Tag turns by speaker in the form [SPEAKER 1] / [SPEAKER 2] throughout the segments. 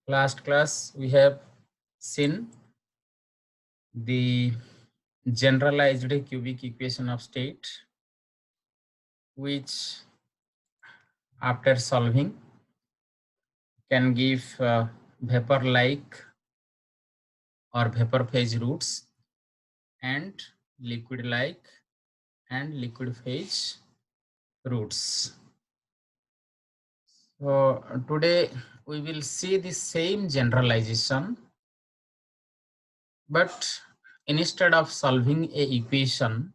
[SPEAKER 1] Last class we have seen the generalized cubic equation of state, which after solving can give vapor-like or vapor phase roots and liquid-like and liquid phase roots. So today we will see the same generalization, but instead of solving a equation,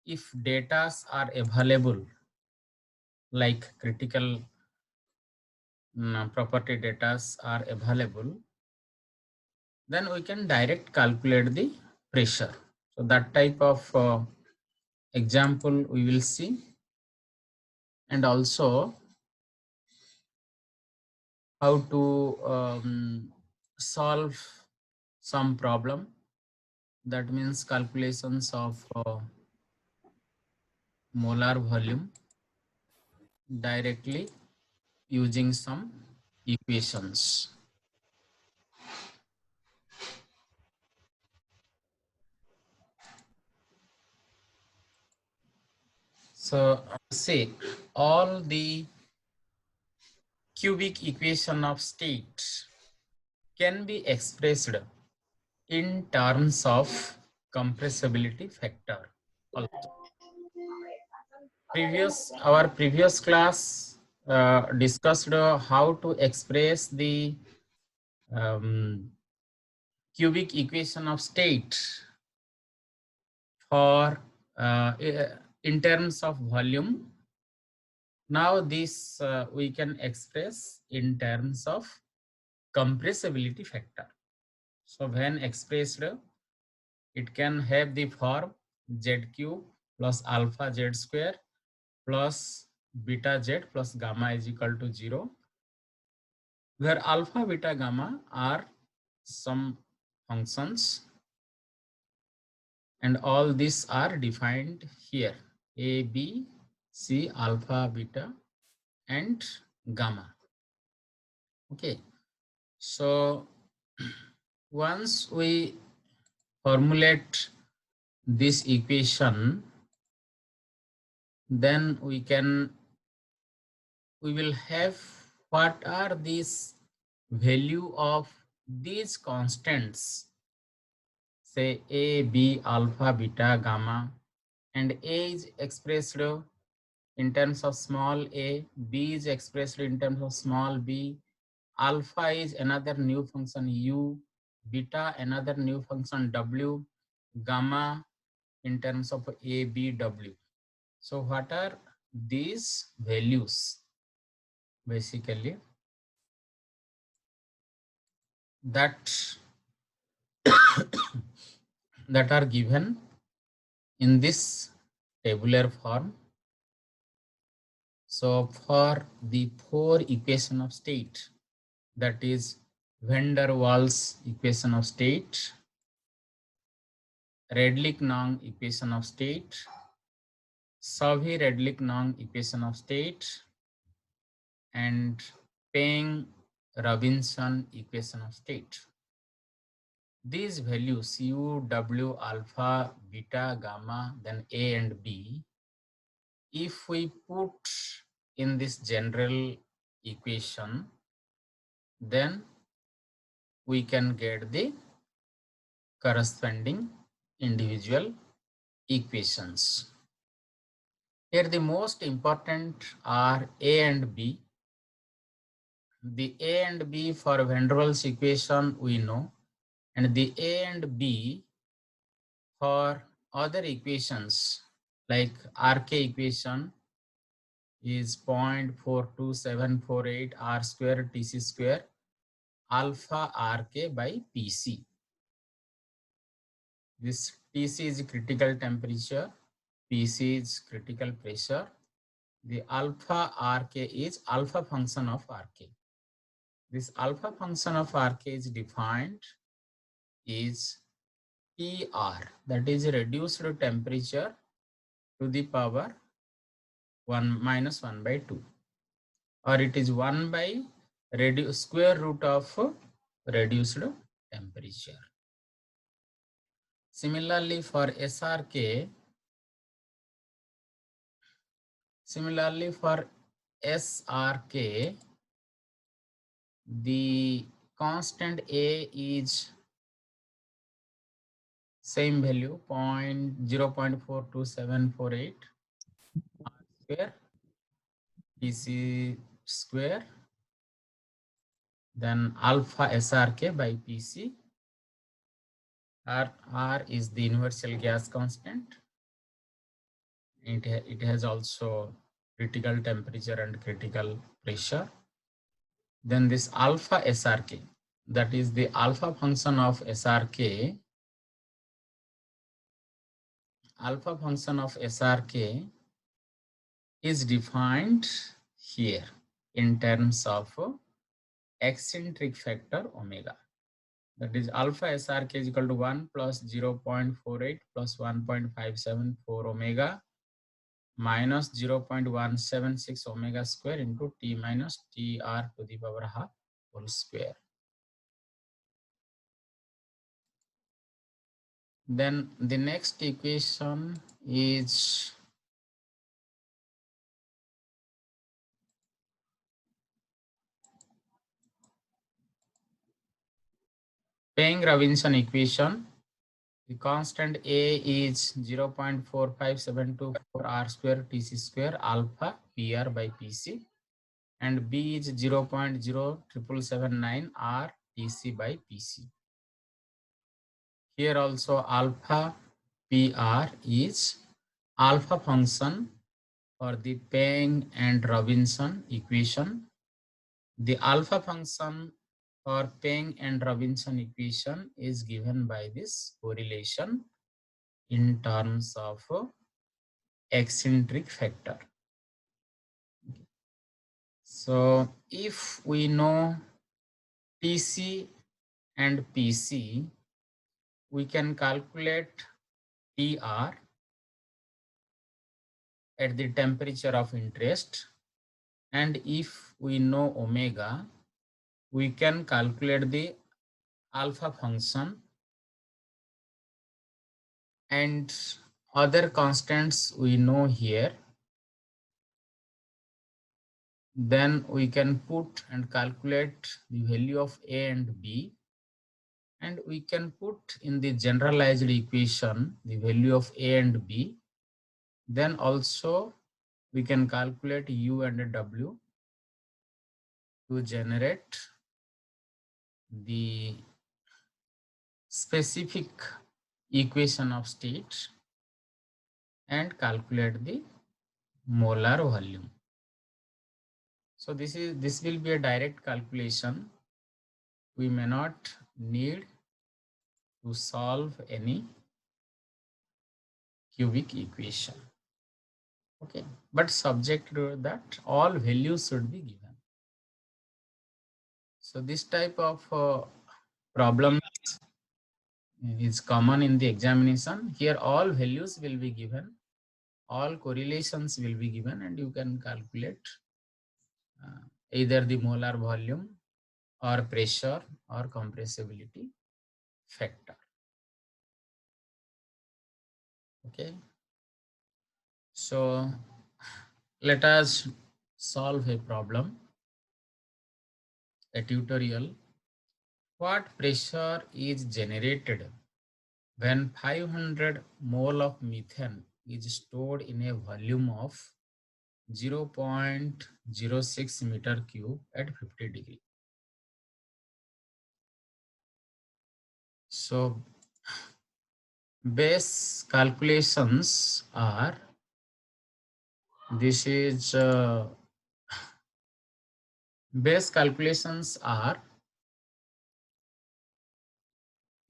[SPEAKER 1] if data are available like critical property data are available, then we can direct calculate the pressure. So that type of example we will see, and also how to solve some problem, that means calculations of molar volume directly using some equations. So say all the cubic equation of state can be expressed in terms of compressibility factor also. Our previous class discussed how to express the cubic equation of state for in terms of volume. Now this we can express in terms of compressibility factor. So when expressed, it can have the form z cube plus alpha z square plus beta z plus gamma is equal to 0, where alpha, beta, gamma are some functions, and all these are defined here: a, b, c, alpha, beta, and gamma. Okay, so once we formulate this equation, then we will have what are these value of these constants, say a, b, alpha, beta, gamma, and a is expressed in terms of small a, b is expressed in terms of small b, alpha is another new function u, beta another new function w, gamma in terms of a, b, w. So what are these values? Basically, that that are given in this tabular form. So for the 4 equation of state, that is van der Waals equation of state, Redlich-Long equation of state, Savy-Redlich-Long equation of state, and Peng-Robinson equation of state. These values u, w, alpha, beta, gamma, then a and b, if we put in this general equation, then we can get the corresponding individual equations. Here the most important are a and b. The a and b for van der Waals equation we know, and the a and b for other equations like RK equation is 0.42748 R square TC square alpha RK by PC. This TC is critical temperature, PC is critical pressure. The alpha RK is alpha function of RK. This alpha function of RK is defined is PR, that is reduced temperature to the power 1 minus 1 by 2, or it is 1 by square root of reduced temperature. Similarly, for SRK, the constant A is same value 0.42748 R square PC square, then alpha SRK by PC. R is the universal gas constant. It has also critical temperature and critical pressure. Then this alpha SRK, that is the alpha function of SRK. Alpha function of SRK is defined here in terms of eccentric factor omega. That is alpha SRK is equal to 1 plus 0.48 plus 1.574 omega minus 0.176 omega square into T minus TR to the power half whole square. Then the next equation is Peng-Robinson equation. The constant A is 0.45724 R square TC square alpha PR by PC, and B is 0.0779 R TC by PC. Here also alpha PR is alpha function for the Peng and Robinson equation. The alpha function for Peng and Robinson equation is given by this correlation in terms of eccentric factor. So if we know TC and PC, we can calculate TR at the temperature of interest, and if we know omega, we can calculate the alpha function and other constants we know here. Then we can put and calculate the value of A and B, and we can put in the generalized equation the value of A and B. Then also we can calculate U and W to generate the specific equation of state and calculate the molar volume. So this will be a direct calculation. We may not need to solve any cubic equation. Okay, but subject to that all values should be given. So this type of problem is common in the examination. Here all values will be given, all correlations will be given, and you can calculate either the molar volume or pressure or compressibility factor. Okay, so let us solve a problem, a tutorial. What pressure is generated when 500 mole of methane is stored in a volume of 0.06 meter cube at 50 degree? So base calculations are, base calculations are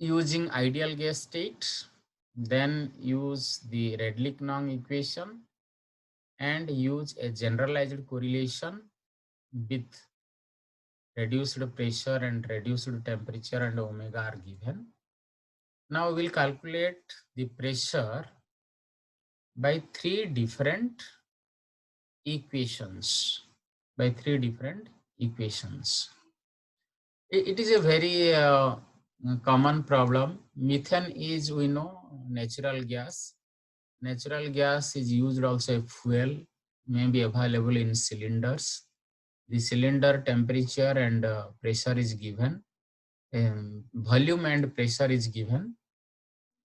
[SPEAKER 1] using ideal gas state, then use the Redlich-Long equation and use a generalized correlation with reduced pressure and reduced temperature, and omega are given. Now we will calculate the pressure by three different equations. equations. It is a very common problem. Methane is, we know, natural gas. Natural gas is used also a fuel, may be available in cylinders. The cylinder temperature and pressure is given. Volume and pressure is given.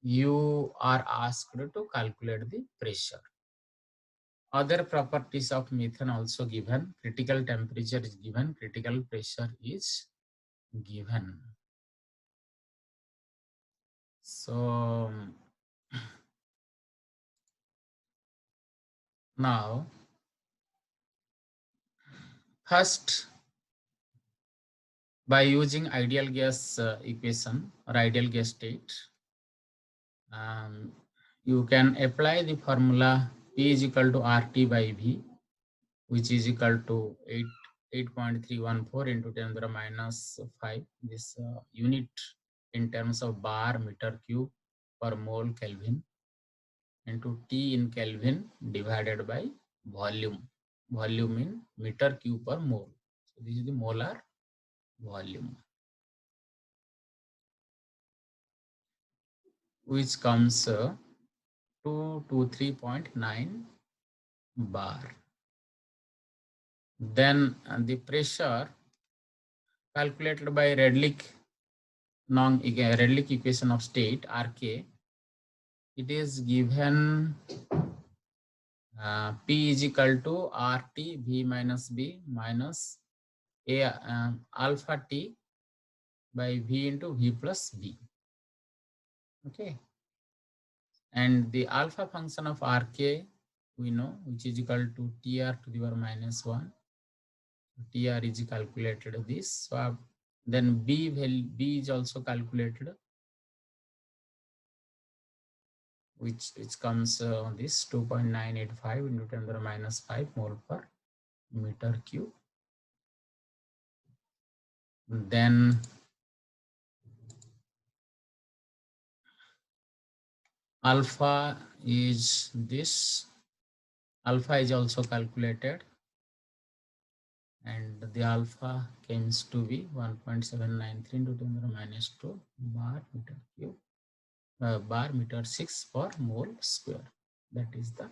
[SPEAKER 1] You are asked to calculate the pressure. Other properties of methane also given. Critical temperature is given. Critical pressure is given. So now, first, by using ideal gas equation or ideal gas state, you can apply the formula P is equal to RT by V, which is equal to 8.314 into 10 to the minus 5. This unit in terms of bar meter cube per mole Kelvin into T in Kelvin divided by volume. Volume in meter cube per mole. So this is the molar volume, which comes to 3.9 bar. Then the pressure calculated by Redlich equation of state RK. It is given P is equal to RT V minus B minus A alpha T by V into V plus B. Okay. And the alpha function of RK we know, which is equal to TR to the power minus 1. TR is calculated this. So then B is also calculated, which comes on this 2.985 into 10 to the minus 5 mole per meter cube. Then alpha is this. Alpha is also calculated, and the alpha comes to be 1.793 into 10 to the minus 2 bar meter cube. Bar meter 6 per mole square. That is the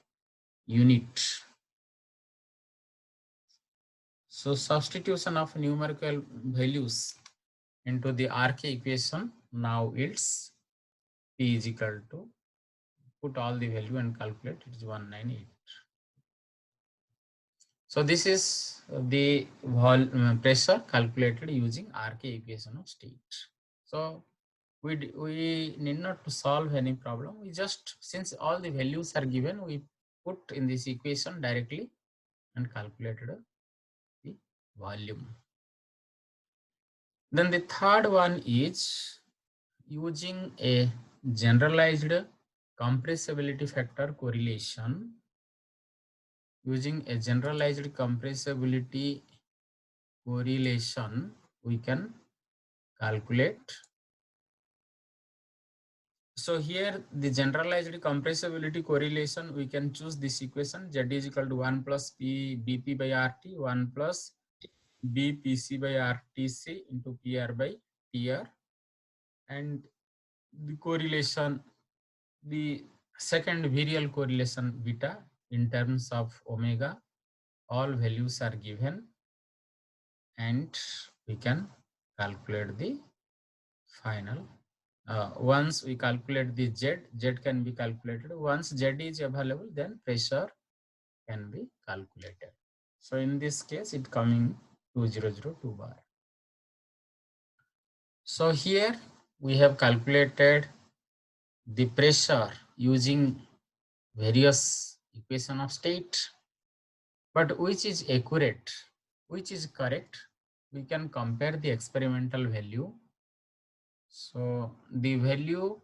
[SPEAKER 1] unit. So substitution of numerical values into the RK equation now yields P is equal to, put all the value and calculate, it is 198. So this is the pressure calculated using RK equation of state. So we need not to solve any problem. We just, since all the values are given, we put in this equation directly and calculated the volume. Then the third one is using a generalized compressibility factor correlation. Using a generalized compressibility correlation, we can calculate. So here the generalized compressibility correlation, we can choose this equation Z is equal to 1 plus P BP by RT, 1 plus B PC by RTC into PR by TR, and the correlation, the second virial correlation beta in terms of omega, all values are given, and we can calculate the final. Once we calculate the Z can be calculated. Once Z is available, then pressure can be calculated. So in this case, it coming 2002 bar. So here we have calculated the pressure using various equation of state, but which is accurate, which is correct, we can compare the experimental value. So the value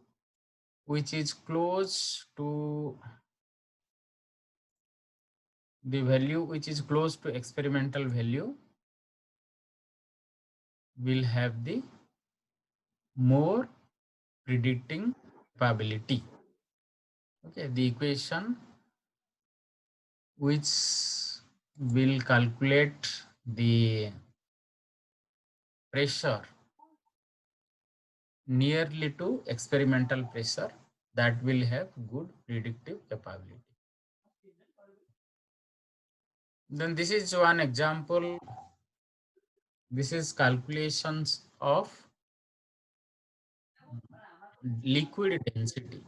[SPEAKER 1] which is close to experimental value will have the more predicting capability. Okay, the equation which will calculate the pressure nearly to experimental pressure, that will have good predictive capability. Then this is one example. This is calculations of liquid density.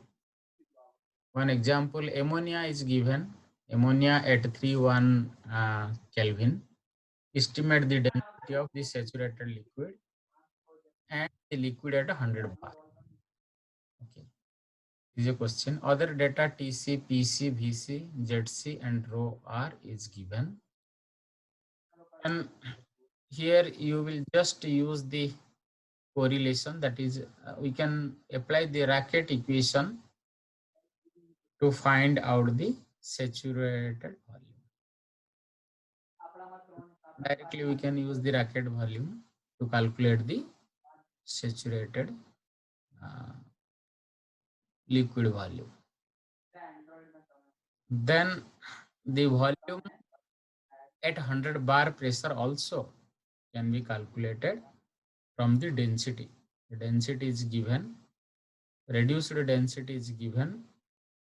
[SPEAKER 1] One example, ammonia is given. Ammonia at 31 Kelvin. Estimate the density of the saturated liquid and the liquid at 100 bar. Okay. This is a question. Other data TC, PC, VC, ZC and rho R is given. And here you will just use the correlation, that is we can apply the Racket equation to find out the saturated volume. Directly we can use the Racket volume to calculate the saturated liquid volume. Then the volume at 100 bar pressure also can be calculated from the density. The density is given, reduced density is given.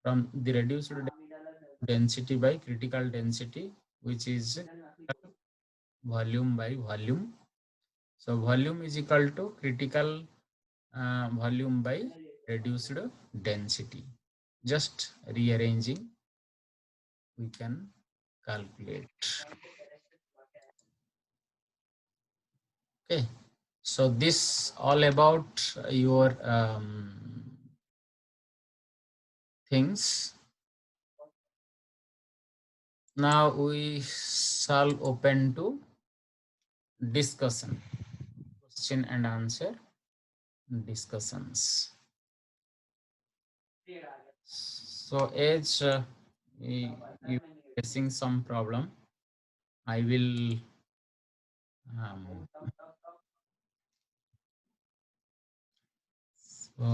[SPEAKER 1] From the reduced density by critical density, which is volume by volume. So volume is equal to critical volume by reduced density. Just rearranging, we can calculate. Okay, so this all about your things. Now we shall open to discussion, question and answer discussions. So as you facing some problem, I will so,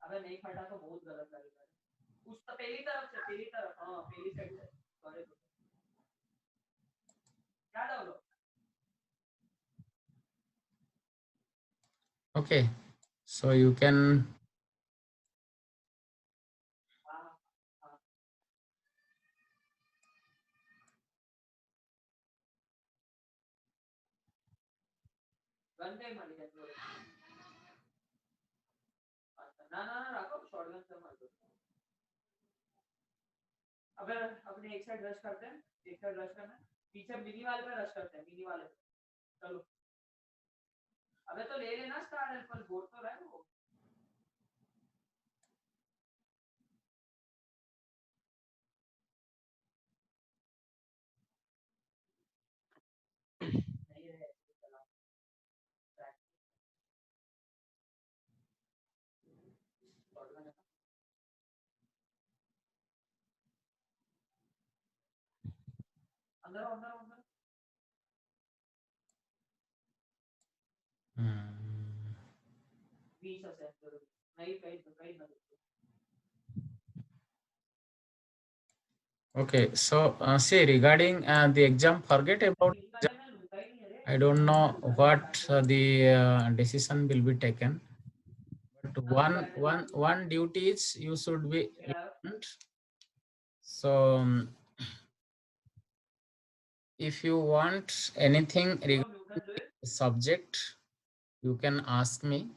[SPEAKER 2] अगर नहीं फटा तो बहुत गलत लगेगा। उस पहली तरफ से पहली तरफ, हाँ पहली साइड से। सॉरी क्या डालो?
[SPEAKER 1] okay, so you can
[SPEAKER 2] गंदे मर गए थोड़े। ना ना ना रखो, शॉटगन से मार दो। अगर अपने एक साइड रश करते हैं, एक साइड रश करना है, पीछे मिनी वाले पे रश करते हैं, मिनी वाले पे। चलो अबे तो ले लेना स्टार एल्फल, बोल तो रहा है वो। नहीं है चला शॉटगन है। अंदर अंदर अंदर बीच से नहीं कहीं तो कहीं ना।
[SPEAKER 1] okay. So see, regarding the exam, forget about exam. I don't know what the decision will be taken. But one duty is you should be learned. So if you want anything regarding the subject, you can ask me.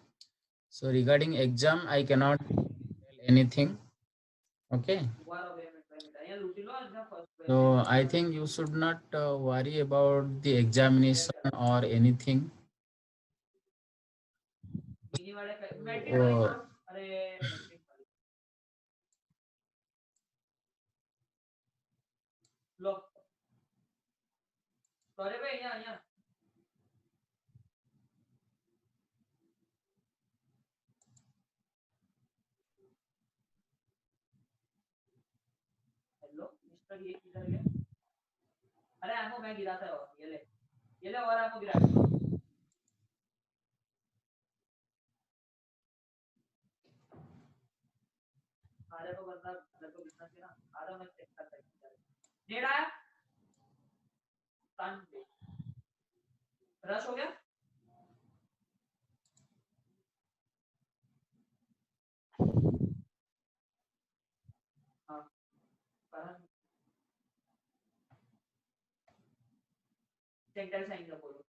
[SPEAKER 1] So regarding exam, I cannot tell anything. Okay. So I think you should not worry about the examination or anything.
[SPEAKER 2] Low sorry भाई यहाँ यहाँ hello mister ये किधर गया? अरे ammo मैं गिराता है, और ये ले और एमो गिरा। आधे को बंदा मेरे को बिजनेस है ना, आधा मैं चेक करता है। नेड आया रश हो गया हाँ सेंटर साइन का बोलो